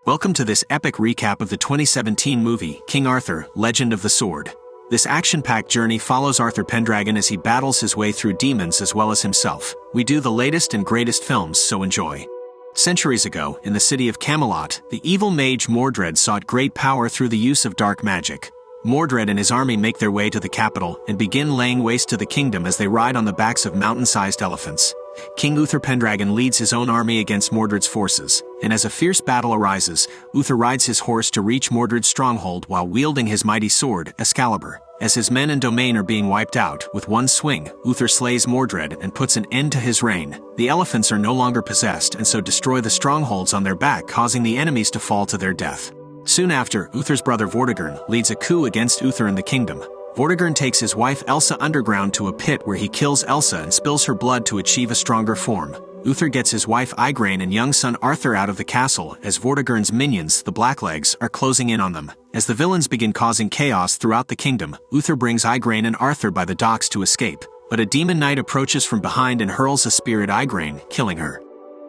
Welcome to this epic recap of the 2017 movie, King Arthur, Legend of the Sword. This action-packed journey follows Arthur Pendragon as he battles his way through demons as well as himself. We do the latest and greatest films, so enjoy. Centuries ago, in the city of Camelot, the evil mage Mordred sought great power through the use of dark magic. Mordred and his army make their way to the capital and begin laying waste to the kingdom as they ride on the backs of mountain-sized elephants. King Uther Pendragon leads his own army against Mordred's forces, and as a fierce battle arises, Uther rides his horse to reach Mordred's stronghold while wielding his mighty sword, Excalibur. As his men and domain are being wiped out, with one swing, Uther slays Mordred and puts an end to his reign. The elephants are no longer possessed and so destroy the strongholds on their back, causing the enemies to fall to their death. Soon after, Uther's brother Vortigern leads a coup against Uther and the kingdom. Vortigern takes his wife Elsa underground to a pit where he kills Elsa and spills her blood to achieve a stronger form. Uther gets his wife Igraine and young son Arthur out of the castle as Vortigern's minions, the Blacklegs, are closing in on them. As the villains begin causing chaos throughout the kingdom, Uther brings Igraine and Arthur by the docks to escape, but a demon knight approaches from behind and hurls a spear at Igraine, killing her.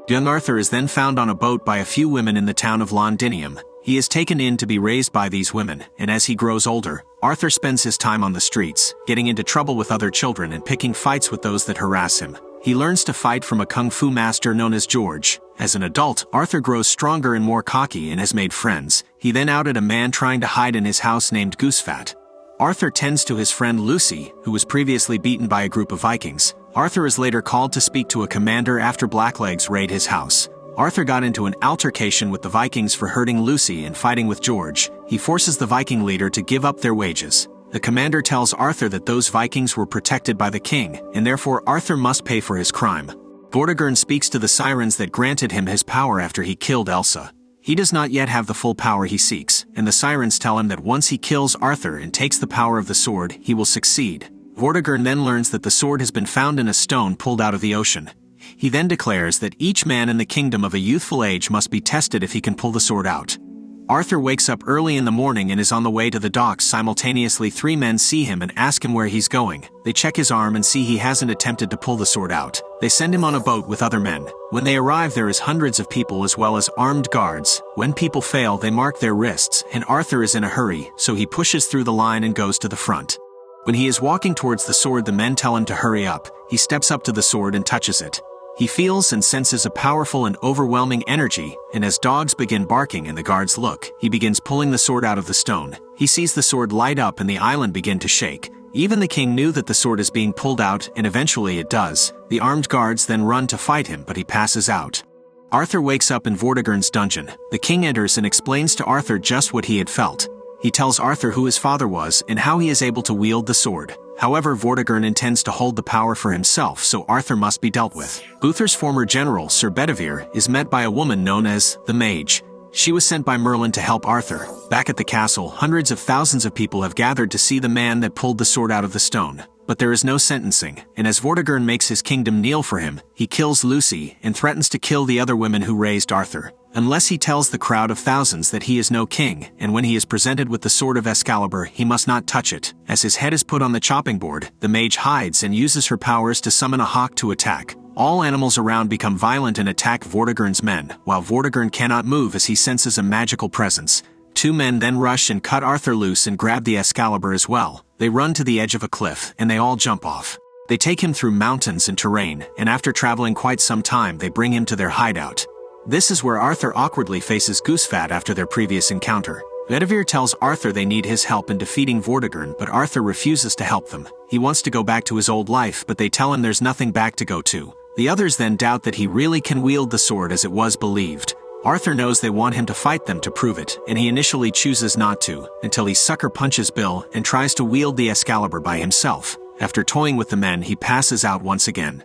Young Arthur is then found on a boat by a few women in the town of Londinium. He is taken in to be raised by these women, and as he grows older, Arthur spends his time on the streets, getting into trouble with other children and picking fights with those that harass him. He learns to fight from a kung fu master known as George. As an adult, Arthur grows stronger and more cocky and has made friends. He then outed a man trying to hide in his house named Goosefat. Arthur tends to his friend Lucy, who was previously beaten by a group of Vikings. Arthur is later called to speak to a commander after Blacklegs raid his house. Arthur got into an altercation with the Vikings for hurting Lucy and fighting with George. He forces the Viking leader to give up their wages. The commander tells Arthur that those Vikings were protected by the king, and therefore Arthur must pay for his crime. Vortigern speaks to the sirens that granted him his power after he killed Elsa. He does not yet have the full power he seeks, and the sirens tell him that once he kills Arthur and takes the power of the sword, he will succeed. Vortigern then learns that the sword has been found in a stone pulled out of the ocean. He then declares that each man in the kingdom of a youthful age must be tested if he can pull the sword out. Arthur wakes up early in the morning and is on the way to the docks. Simultaneously, three men see him and ask him where he's going. They check his arm and see he hasn't attempted to pull the sword out. They send him on a boat with other men. When they arrive, there is hundreds of people as well as armed guards. When people fail, they mark their wrists, and Arthur is in a hurry, so he pushes through the line and goes to the front. When he is walking towards the sword, the men tell him to hurry up. He steps up to the sword and touches it. He feels and senses a powerful and overwhelming energy, and as dogs begin barking and the guards look, he begins pulling the sword out of the stone. He sees the sword light up and the island begin to shake. Even the king knew that the sword is being pulled out, and eventually it does. The armed guards then run to fight him, but he passes out. Arthur wakes up in Vortigern's dungeon. The king enters and explains to Arthur just what he had felt. He tells Arthur who his father was and how he is able to wield the sword. However, Vortigern intends to hold the power for himself, so Arthur must be dealt with. Uther's former general, Sir Bedivere, is met by a woman known as the Mage. She was sent by Merlin to help Arthur. Back at the castle, hundreds of thousands of people have gathered to see the man that pulled the sword out of the stone. But there is no sentencing, and as Vortigern makes his kingdom kneel for him, he kills Lucy and threatens to kill the other women who raised Arthur, unless he tells the crowd of thousands that he is no king, and when he is presented with the sword of Excalibur, he must not touch it. As his head is put on the chopping board, the mage hides and uses her powers to summon a hawk to attack. All animals around become violent and attack Vortigern's men, while Vortigern cannot move as he senses a magical presence. Two men then rush and cut Arthur loose and grab the Excalibur as well. They run to the edge of a cliff, and they all jump off. They take him through mountains and terrain, and after traveling quite some time, they bring him to their hideout. This is where Arthur awkwardly faces Goosefat after their previous encounter. Bedivere tells Arthur they need his help in defeating Vortigern, but Arthur refuses to help them. He wants to go back to his old life, but they tell him there's nothing back to go to. The others then doubt that he really can wield the sword as it was believed. Arthur knows they want him to fight them to prove it, and he initially chooses not to, until he sucker punches Bill and tries to wield the Excalibur by himself. After toying with the men, he passes out once again.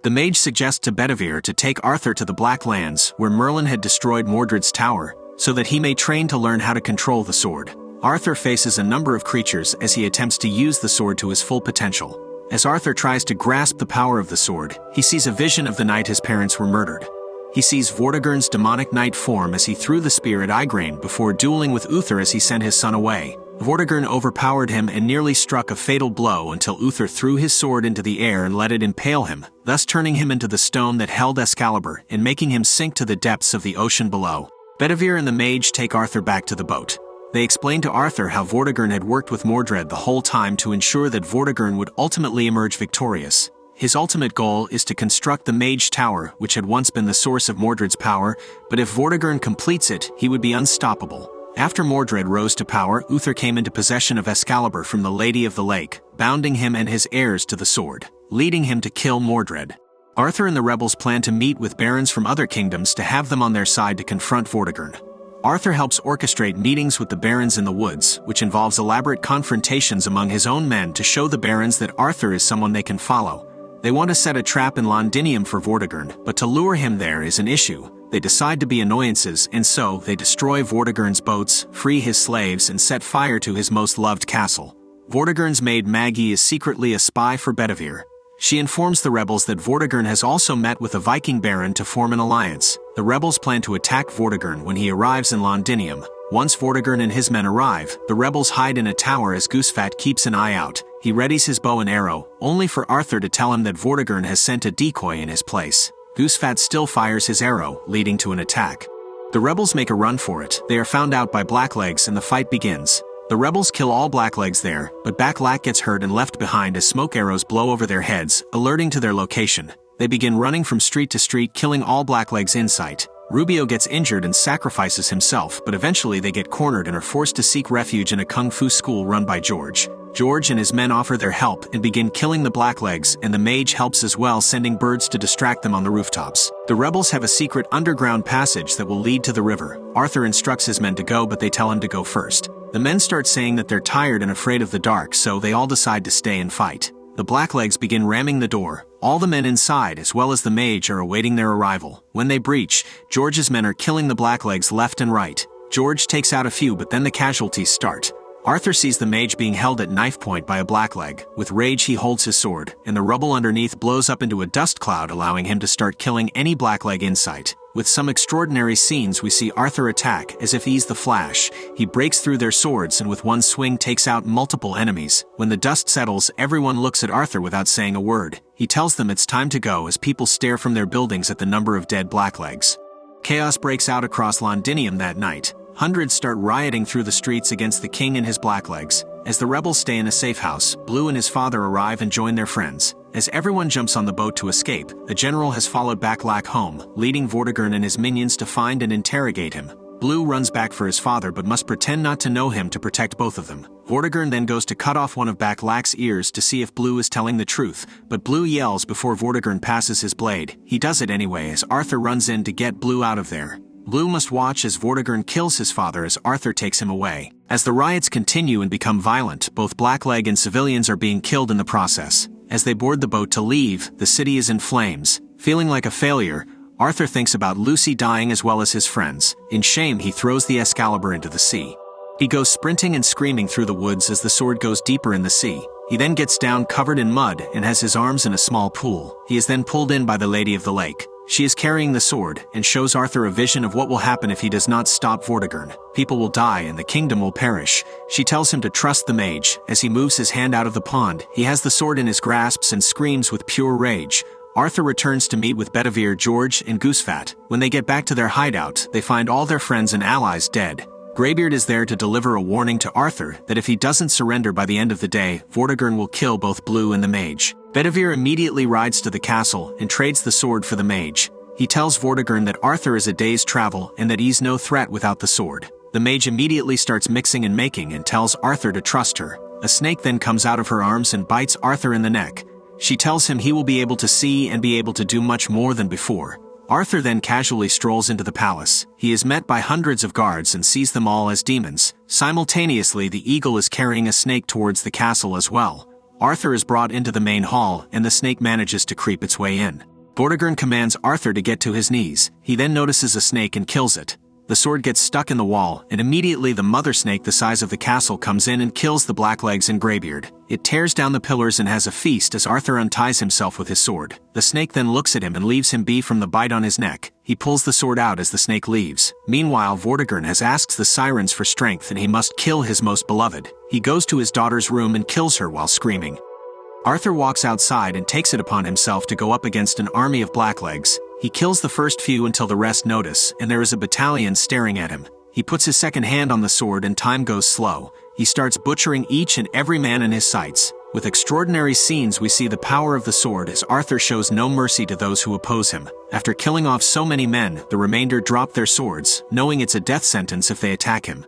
The mage suggests to Bedivere to take Arthur to the Black Lands, where Merlin had destroyed Mordred's tower, so that he may train to learn how to control the sword. Arthur faces a number of creatures as he attempts to use the sword to his full potential. As Arthur tries to grasp the power of the sword, he sees a vision of the night his parents were murdered. He sees Vortigern's demonic knight form as he threw the spear at Igraine before dueling with Uther as he sent his son away. Vortigern overpowered him and nearly struck a fatal blow until Uther threw his sword into the air and let it impale him, thus turning him into the stone that held Excalibur and making him sink to the depths of the ocean below. Bedivere and the mage take Arthur back to the boat. They explain to Arthur how Vortigern had worked with Mordred the whole time to ensure that Vortigern would ultimately emerge victorious. His ultimate goal is to construct the Mage Tower, which had once been the source of Mordred's power, but if Vortigern completes it, he would be unstoppable. After Mordred rose to power, Uther came into possession of Excalibur from the Lady of the Lake, bounding him and his heirs to the sword, leading him to kill Mordred. Arthur and the rebels plan to meet with barons from other kingdoms to have them on their side to confront Vortigern. Arthur helps orchestrate meetings with the barons in the woods, which involves elaborate confrontations among his own men to show the barons that Arthur is someone they can follow. They want to set a trap in Londinium for Vortigern, but to lure him there is an issue. They decide to be annoyances, and so they destroy Vortigern's boats, free his slaves, and set fire to his most loved castle. Vortigern's maid Maggie is secretly a spy for Bedivere. She informs the rebels that Vortigern has also met with a Viking baron to form an alliance. The rebels plan to attack Vortigern when he arrives in Londinium. Once Vortigern and his men arrive, the rebels hide in a tower as Goosefat keeps an eye out. He readies his bow and arrow, only for Arthur to tell him that Vortigern has sent a decoy in his place. Goosefat still fires his arrow, leading to an attack. The rebels make a run for it. They are found out by Blacklegs and the fight begins. The rebels kill all Blacklegs there, but Backlack gets hurt and left behind as smoke arrows blow over their heads, alerting to their location. They begin running from street to street, killing all Blacklegs in sight. Rubio gets injured and sacrifices himself, but eventually they get cornered and are forced to seek refuge in a kung fu school run by George. George and his men offer their help and begin killing the Blacklegs, and the mage helps as well, sending birds to distract them on the rooftops. The rebels have a secret underground passage that will lead to the river. Arthur instructs his men to go, but they tell him to go first. The men start saying that they're tired and afraid of the dark, so they all decide to stay and fight. The Blacklegs begin ramming the door. All the men inside, as well as the mage, are awaiting their arrival. When they breach, George's men are killing the Blacklegs left and right. George takes out a few, but then the casualties start. Arthur sees the mage being held at knife point by a Blackleg. With rage he holds his sword, and the rubble underneath blows up into a dust cloud, allowing him to start killing any Blackleg in sight. With some extraordinary scenes, we see Arthur attack as if he's the Flash. He breaks through their swords and with one swing takes out multiple enemies. When the dust settles, everyone looks at Arthur without saying a word. He tells them it's time to go as people stare from their buildings at the number of dead Blacklegs. Chaos breaks out across Londinium that night. Hundreds start rioting through the streets against the king and his Blacklegs. As the rebels stay in a safe house, Blue and his father arrive and join their friends. As everyone jumps on the boat to escape, a general has followed Backlack home, leading Vortigern and his minions to find and interrogate him. Blue runs back for his father but must pretend not to know him to protect both of them. Vortigern then goes to cut off one of Backlack's ears to see if Blue is telling the truth, but Blue yells before Vortigern passes his blade. He does it anyway as Arthur runs in to get Blue out of there. Blue must watch as Vortigern kills his father as Arthur takes him away. As the riots continue and become violent, both Blackleg and civilians are being killed in the process. As they board the boat to leave, the city is in flames. Feeling like a failure, Arthur thinks about Lucy dying as well as his friends. In shame, he throws the Excalibur into the sea. He goes sprinting and screaming through the woods as the sword goes deeper in the sea. He then gets down covered in mud and has his arms in a small pool. He is then pulled in by the Lady of the Lake. She is carrying the sword and shows Arthur a vision of what will happen if he does not stop Vortigern. People will die and the kingdom will perish. She tells him to trust the mage. As he moves his hand out of the pond, he has the sword in his grasps and screams with pure rage. Arthur returns to meet with Bedivere, George, and Goosefat. When they get back to their hideout, they find all their friends and allies dead. Greybeard is there to deliver a warning to Arthur that if he doesn't surrender by the end of the day, Vortigern will kill both Blue and the mage. Bedivere immediately rides to the castle and trades the sword for the mage. He tells Vortigern that Arthur is a day's travel and that he's no threat without the sword. The mage immediately starts mixing and making and tells Arthur to trust her. A snake then comes out of her arms and bites Arthur in the neck. She tells him he will be able to see and be able to do much more than before. Arthur then casually strolls into the palace. He is met by hundreds of guards and sees them all as demons. Simultaneously, the eagle is carrying a snake towards the castle as well. Arthur is brought into the main hall and the snake manages to creep its way in. Vortigern commands Arthur to get to his knees. He then notices a snake and kills it. The sword gets stuck in the wall, and immediately the mother snake the size of the castle comes in and kills the Blacklegs and Greybeard. It tears down the pillars and has a feast as Arthur unties himself with his sword. The snake then looks at him and leaves him be from the bite on his neck. He pulls the sword out as the snake leaves. Meanwhile, Vortigern has asked the sirens for strength and he must kill his most beloved. He goes to his daughter's room and kills her while screaming. Arthur walks outside and takes it upon himself to go up against an army of Blacklegs. He kills the first few until the rest notice, and there is a battalion staring at him. He puts his second hand on the sword and time goes slow. He starts butchering each and every man in his sights. With extraordinary scenes we see the power of the sword as Arthur shows no mercy to those who oppose him. After killing off so many men, the remainder drop their swords, knowing it's a death sentence if they attack him.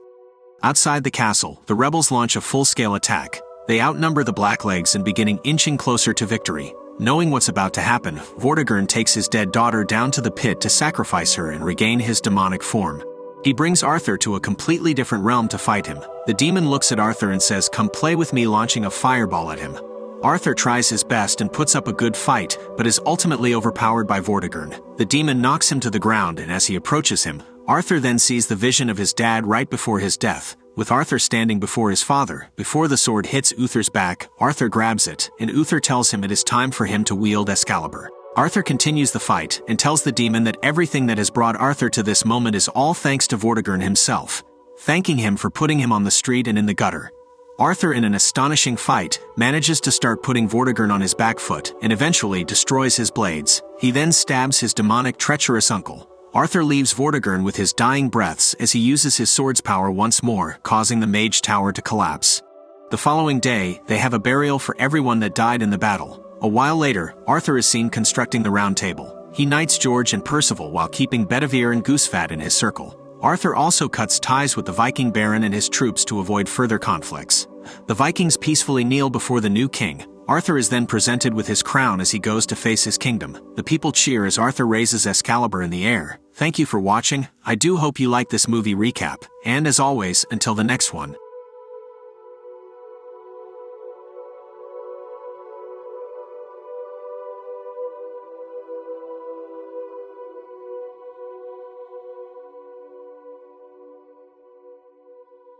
Outside the castle, the rebels launch a full-scale attack. They outnumber the Blacklegs and beginning inching closer to victory. Knowing what's about to happen, Vortigern takes his dead daughter down to the pit to sacrifice her and regain his demonic form. He brings Arthur to a completely different realm to fight him. The demon looks at Arthur and says, "Come play with me," launching a fireball at him. Arthur tries his best and puts up a good fight, but is ultimately overpowered by Vortigern. The demon knocks him to the ground, and as he approaches him, Arthur then sees the vision of his dad right before his death, with Arthur standing before his father. Before the sword hits Uther's back, Arthur grabs it, and Uther tells him it is time for him to wield Excalibur. Arthur continues the fight, and tells the demon that everything that has brought Arthur to this moment is all thanks to Vortigern himself, thanking him for putting him on the street and in the gutter. Arthur, in an astonishing fight, manages to start putting Vortigern on his back foot, and eventually destroys his blades. He then stabs his demonic, treacherous uncle. Arthur leaves Vortigern with his dying breaths as he uses his sword's power once more, causing the mage tower to collapse. The following day, they have a burial for everyone that died in the battle. A while later, Arthur is seen constructing the Round Table. He knights George and Percival while keeping Bedivere and Goosefat in his circle. Arthur also cuts ties with the Viking Baron and his troops to avoid further conflicts. The Vikings peacefully kneel before the new king. Arthur is then presented with his crown as he goes to face his kingdom. The people cheer as Arthur raises Excalibur in the air. Thank you for watching. I do hope you like this movie recap, and as always, until the next one.